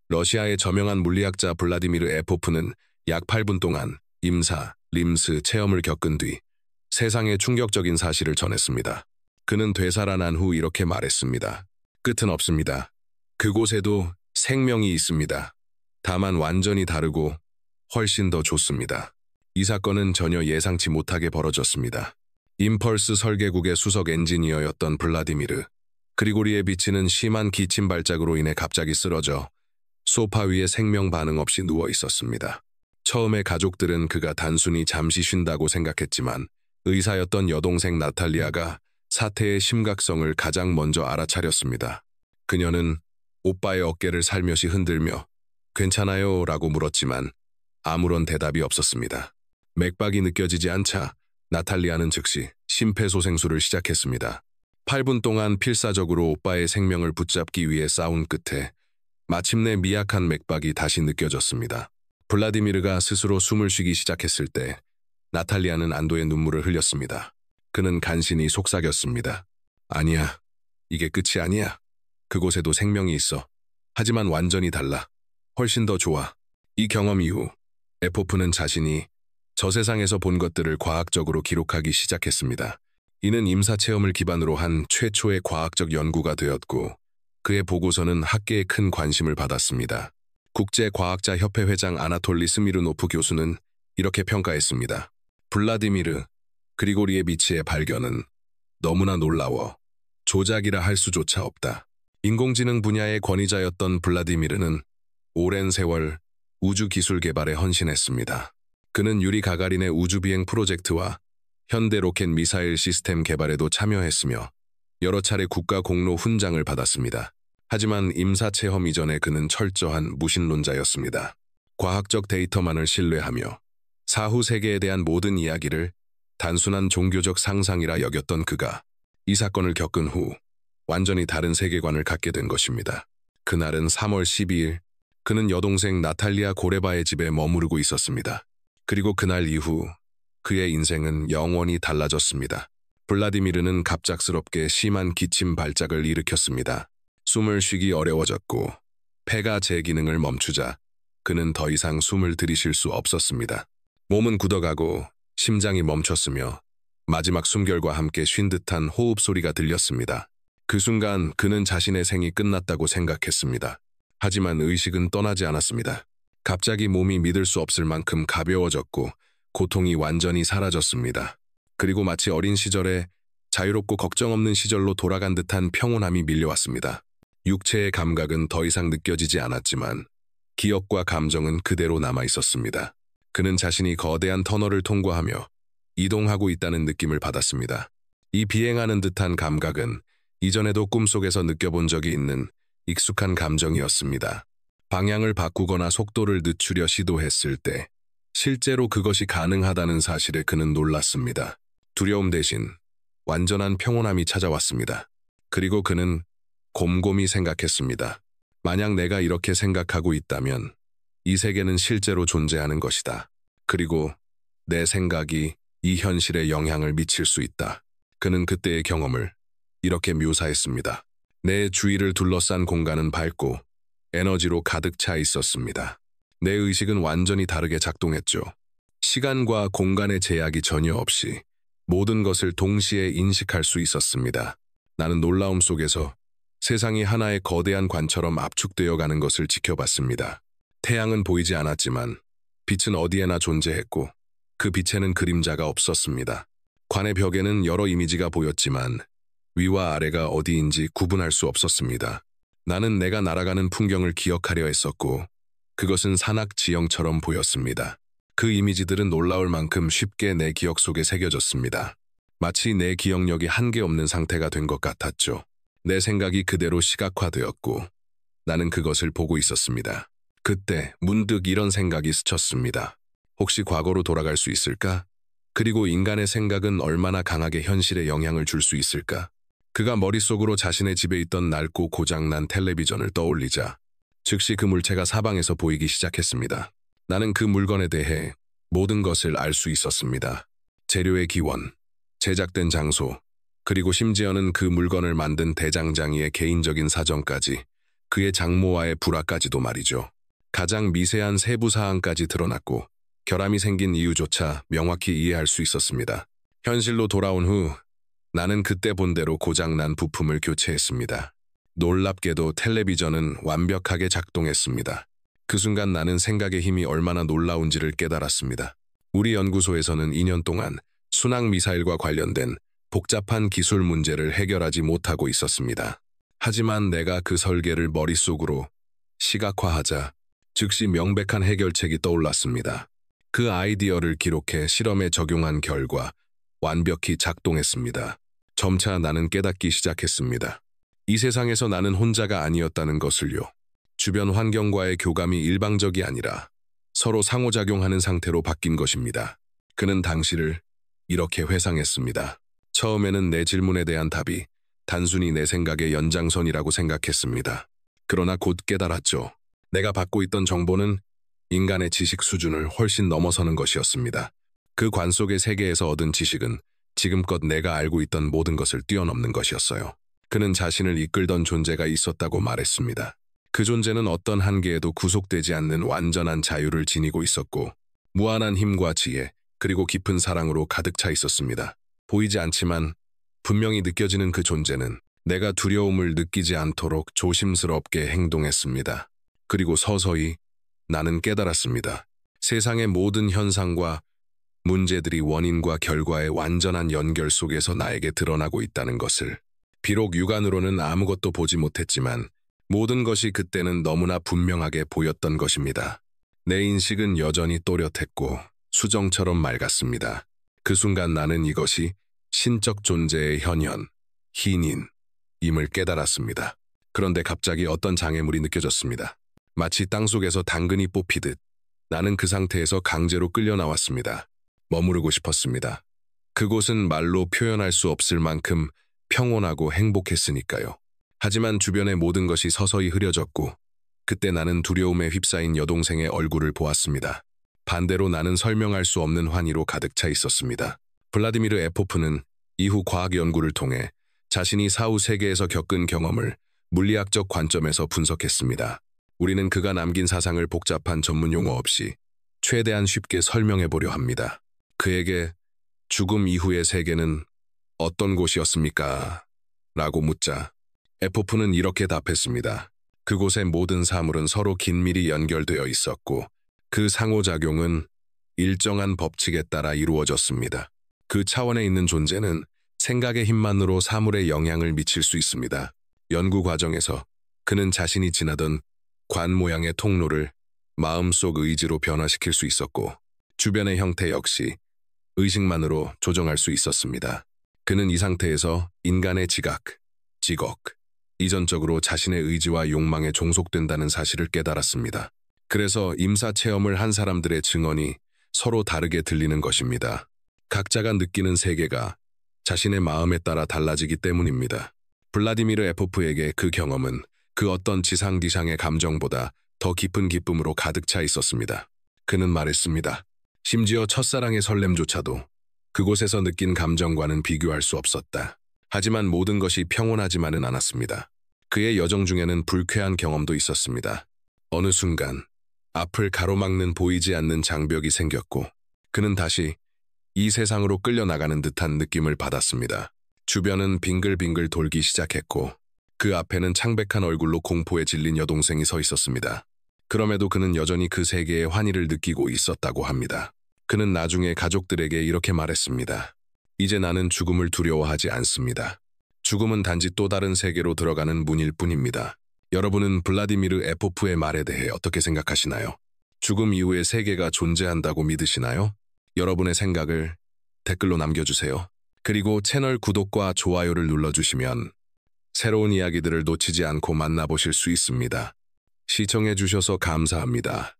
러시아의 저명한 물리학자 블라디미르 에포프는 약 8분 동안 임사, 림스 체험을 겪은 뒤 세상에 충격적인 사실을 전했습니다. 그는 되살아난 후 이렇게 말했습니다. 끝은 없습니다. 그곳에도 생명이 있습니다. 다만 완전히 다르고 훨씬 더 좋습니다. 이 사건은 전혀 예상치 못하게 벌어졌습니다. 임펄스 설계국의 수석 엔지니어였던 블라디미르, 그리고리에비치는 심한 기침 발작으로 인해 갑자기 쓰러져 소파 위에 생명 반응 없이 누워 있었습니다. 처음에 가족들은 그가 단순히 잠시 쉰다고 생각했지만 의사였던 여동생 나탈리아가 사태의 심각성을 가장 먼저 알아차렸습니다. 그녀는 오빠의 어깨를 살며시 흔들며 괜찮아요? 라고 물었지만 아무런 대답이 없었습니다. 맥박이 느껴지지 않자 나탈리아는 즉시 심폐소생술을 시작했습니다. 8분 동안 필사적으로 오빠의 생명을 붙잡기 위해 싸운 끝에 마침내 미약한 맥박이 다시 느껴졌습니다. 블라디미르가 스스로 숨을 쉬기 시작했을 때 나탈리아는 안도의 눈물을 흘렸습니다. 그는 간신히 속삭였습니다. 아니야, 이게 끝이 아니야. 그곳에도 생명이 있어. 하지만 완전히 달라. 훨씬 더 좋아. 이 경험 이후 에포프는 자신이 저 세상에서 본 것들을 과학적으로 기록하기 시작했습니다. 이는 임사체험을 기반으로 한 최초의 과학적 연구가 되었고 그의 보고서는 학계에 큰 관심을 받았습니다. 국제과학자협회 회장 아나톨리 스미르노프 교수는 이렇게 평가했습니다. 블라디미르 그리고리에비치의 발견은 너무나 놀라워 조작이라 할 수조차 없다. 인공지능 분야의 권위자였던 블라디미르는 오랜 세월 우주 기술 개발에 헌신했습니다. 그는 유리 가가린의 우주비행 프로젝트와 현대 로켓 미사일 시스템 개발에도 참여했으며 여러 차례 국가 공로 훈장을 받았습니다. 하지만 임사체험 이전에 그는 철저한 무신론자였습니다. 과학적 데이터만을 신뢰하며 사후 세계에 대한 모든 이야기를 단순한 종교적 상상이라 여겼던 그가 이 사건을 겪은 후 완전히 다른 세계관을 갖게 된 것입니다. 그날은 3월 12일, 그는 여동생 나탈리아 고레바의 집에 머무르고 있었습니다. 그리고 그날 이후 그의 인생은 영원히 달라졌습니다. 블라디미르는 갑작스럽게 심한 기침 발작을 일으켰습니다. 숨을 쉬기 어려워졌고 폐가 제 기능을 멈추자 그는 더 이상 숨을 들이쉴 수 없었습니다. 몸은 굳어가고 심장이 멈췄으며 마지막 숨결과 함께 쉰 듯한 호흡 소리가 들렸습니다. 그 순간 그는 자신의 생이 끝났다고 생각했습니다. 하지만 의식은 떠나지 않았습니다. 갑자기 몸이 믿을 수 없을 만큼 가벼워졌고 고통이 완전히 사라졌습니다. 그리고 마치 어린 시절에 자유롭고 걱정 없는 시절로 돌아간 듯한 평온함이 밀려왔습니다. 육체의 감각은 더 이상 느껴지지 않았지만 기억과 감정은 그대로 남아있었습니다. 그는 자신이 거대한 터널을 통과하며 이동하고 있다는 느낌을 받았습니다. 이 비행하는 듯한 감각은 이전에도 꿈속에서 느껴본 적이 있는 익숙한 감정이었습니다. 방향을 바꾸거나 속도를 늦추려 시도했을 때 실제로 그것이 가능하다는 사실에 그는 놀랐습니다. 두려움 대신 완전한 평온함이 찾아왔습니다. 그리고 그는 곰곰이 생각했습니다. 만약 내가 이렇게 생각하고 있다면 이 세계는 실제로 존재하는 것이다. 그리고 내 생각이 이 현실에 영향을 미칠 수 있다. 그는 그때의 경험을 이렇게 묘사했습니다. 내 주위를 둘러싼 공간은 밝고 에너지로 가득 차 있었습니다. 내 의식은 완전히 다르게 작동했죠. 시간과 공간의 제약이 전혀 없이 모든 것을 동시에 인식할 수 있었습니다. 나는 놀라움 속에서 세상이 하나의 거대한 관처럼 압축되어 가는 것을 지켜봤습니다. 태양은 보이지 않았지만 빛은 어디에나 존재했고 그 빛에는 그림자가 없었습니다. 관의 벽에는 여러 이미지가 보였지만 위와 아래가 어디인지 구분할 수 없었습니다. 나는 내가 날아가는 풍경을 기억하려 했었고 그것은 산악 지형처럼 보였습니다. 그 이미지들은 놀라울 만큼 쉽게 내 기억 속에 새겨졌습니다. 마치 내 기억력이 한계 없는 상태가 된 것 같았죠. 내 생각이 그대로 시각화되었고 나는 그것을 보고 있었습니다. 그때 문득 이런 생각이 스쳤습니다. 혹시 과거로 돌아갈 수 있을까? 그리고 인간의 생각은 얼마나 강하게 현실에 영향을 줄 수 있을까? 그가 머릿속으로 자신의 집에 있던 낡고 고장난 텔레비전을 떠올리자 즉시 그 물체가 사방에서 보이기 시작했습니다. 나는 그 물건에 대해 모든 것을 알 수 있었습니다. 재료의 기원, 제작된 장소, 그리고 심지어는 그 물건을 만든 대장장이의 개인적인 사정까지 그의 장모와의 불화까지도 말이죠. 가장 미세한 세부 사항까지 드러났고 결함이 생긴 이유조차 명확히 이해할 수 있었습니다. 현실로 돌아온 후 나는 그때 본대로 고장난 부품을 교체했습니다. 놀랍게도 텔레비전은 완벽하게 작동했습니다. 그 순간 나는 생각의 힘이 얼마나 놀라운지를 깨달았습니다. 우리 연구소에서는 2년 동안 순항미사일과 관련된 복잡한 기술 문제를 해결하지 못하고 있었습니다. 하지만 내가 그 설계를 머릿속으로 시각화하자 즉시 명백한 해결책이 떠올랐습니다. 그 아이디어를 기록해 실험에 적용한 결과 완벽히 작동했습니다. 점차 나는 깨닫기 시작했습니다. 이 세상에서 나는 혼자가 아니었다는 것을요. 주변 환경과의 교감이 일방적이 아니라 서로 상호작용하는 상태로 바뀐 것입니다. 그는 당시를 이렇게 회상했습니다. 처음에는 내 질문에 대한 답이 단순히 내 생각의 연장선이라고 생각했습니다. 그러나 곧 깨달았죠. 내가 받고 있던 정보는 인간의 지식 수준을 훨씬 넘어서는 것이었습니다. 그 관 속의 세계에서 얻은 지식은 지금껏 내가 알고 있던 모든 것을 뛰어넘는 것이었어요. 그는 자신을 이끌던 존재가 있었다고 말했습니다. 그 존재는 어떤 한계에도 구속되지 않는 완전한 자유를 지니고 있었고 무한한 힘과 지혜 그리고 깊은 사랑으로 가득 차 있었습니다. 보이지 않지만 분명히 느껴지는 그 존재는 내가 두려움을 느끼지 않도록 조심스럽게 행동했습니다. 그리고 서서히 나는 깨달았습니다. 세상의 모든 현상과 문제들이 원인과 결과의 완전한 연결 속에서 나에게 드러나고 있다는 것을. 비록 육안으로는 아무것도 보지 못했지만 모든 것이 그때는 너무나 분명하게 보였던 것입니다. 내 인식은 여전히 또렷했고 수정처럼 맑았습니다. 그 순간 나는 이것이 신적 존재의 현현, hin인임을 깨달았습니다. 그런데 갑자기 어떤 장애물이 느껴졌습니다. 마치 땅속에서 당근이 뽑히듯 나는 그 상태에서 강제로 끌려 나왔습니다. 머무르고 싶었습니다. 그곳은 말로 표현할 수 없을 만큼 평온하고 행복했으니까요. 하지만 주변의 모든 것이 서서히 흐려졌고 그때 나는 두려움에 휩싸인 여동생의 얼굴을 보았습니다. 반대로 나는 설명할 수 없는 환희로 가득 차 있었습니다. 블라디미르 에포프는 이후 과학 연구를 통해 자신이 사후 세계에서 겪은 경험을 물리학적 관점에서 분석했습니다. 우리는 그가 남긴 사상을 복잡한 전문 용어 없이 최대한 쉽게 설명해 보려 합니다. 그에게 죽음 이후의 세계는 어떤 곳이었습니까? 라고 묻자 에포프는 이렇게 답했습니다. 그곳의 모든 사물은 서로 긴밀히 연결되어 있었고 그 상호작용은 일정한 법칙에 따라 이루어졌습니다. 그 차원에 있는 존재는 생각의 힘만으로 사물에 영향을 미칠 수 있습니다. 연구 과정에서 그는 자신이 지나던 관 모양의 통로를 마음속 의지로 변화시킬 수 있었고 주변의 형태 역시 의식만으로 조정할 수 있었습니다. 그는 이 상태에서 인간의 지각, 직업, 이전적으로 자신의 의지와 욕망에 종속된다는 사실을 깨달았습니다. 그래서 임사 체험을 한 사람들의 증언이 서로 다르게 들리는 것입니다. 각자가 느끼는 세계가 자신의 마음에 따라 달라지기 때문입니다. 블라디미르 에포프에게 그 경험은 그 어떤 지상디상의 감정보다 더 깊은 기쁨으로 가득 차 있었습니다. 그는 말했습니다. 심지어 첫사랑의 설렘조차도 그곳에서 느낀 감정과는 비교할 수 없었다. 하지만 모든 것이 평온하지만은 않았습니다. 그의 여정 중에는 불쾌한 경험도 있었습니다. 어느 순간 앞을 가로막는 보이지 않는 장벽이 생겼고 그는 다시 이 세상으로 끌려나가는 듯한 느낌을 받았습니다. 주변은 빙글빙글 돌기 시작했고 그 앞에는 창백한 얼굴로 공포에 질린 여동생이 서 있었습니다. 그럼에도 그는 여전히 그 세계의 환희를 느끼고 있었다고 합니다. 그는 나중에 가족들에게 이렇게 말했습니다. 이제 나는 죽음을 두려워하지 않습니다. 죽음은 단지 또 다른 세계로 들어가는 문일 뿐입니다. 여러분은 블라디미르 에포프의 말에 대해 어떻게 생각하시나요? 죽음 이후의 세계가 존재한다고 믿으시나요? 여러분의 생각을 댓글로 남겨주세요. 그리고 채널 구독과 좋아요를 눌러주시면 새로운 이야기들을 놓치지 않고 만나보실 수 있습니다. 시청해주셔서 감사합니다.